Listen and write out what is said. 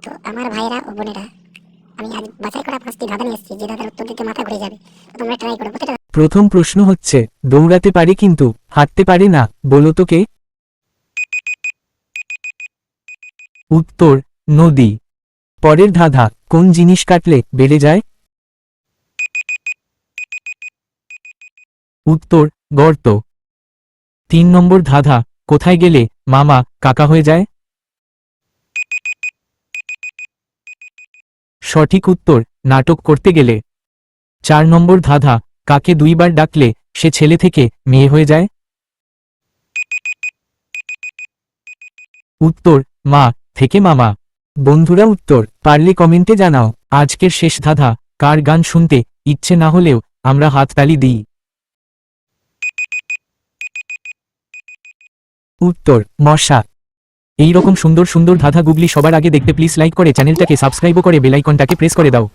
তো আমার ভাইরা ও বোনেরা, আমি আজ বাছাই করা 5টি ধাঁধা নিয়ে এসেছি, যে ধাঁধার উত্তর দিতে মাথা ঘুরে যাবে। তো তোমরা ট্রাই করো প্রতিটা। প্রথম প্রশ্ন হচ্ছে, দৌড়াতে পারে কিন্তু হাঁটতে পারে না, বলো তো কে? উত্তর, নদী। পরের ধাঁধা, কোন জিনিস কাটলে বেড়ে যায়? উত্তর, গর্ত। 3 নম্বর ধাঁধা, কোথায় গেলে মামা কাকা হয়ে যায়? সঠিক উত্তর, নাটক করতে গেলে। 4 নম্বর ধাঁধা, কাকে 2 বার ডাকলে সে ছেলে থেকে মেয়ে হয়ে যায়? উত্তর, মা থেকে মামা। বন্ধুরা উত্তর পারলে কমেন্টে জানাও। আজকের শেষ ধাঁধা, কার গান শুনতে ইচ্ছে না হলেও আমরা হাততালি দিই? উত্তর, মশা। এই রকম সুন্দর সুন্দর ধাঁধা গুগলি সবার আগে দেখতে প্লিজ লাইক করে চ্যানেলটাকে সাবস্ক্রাইবও করে বেল আইকনটাকে প্রেস করে দাও।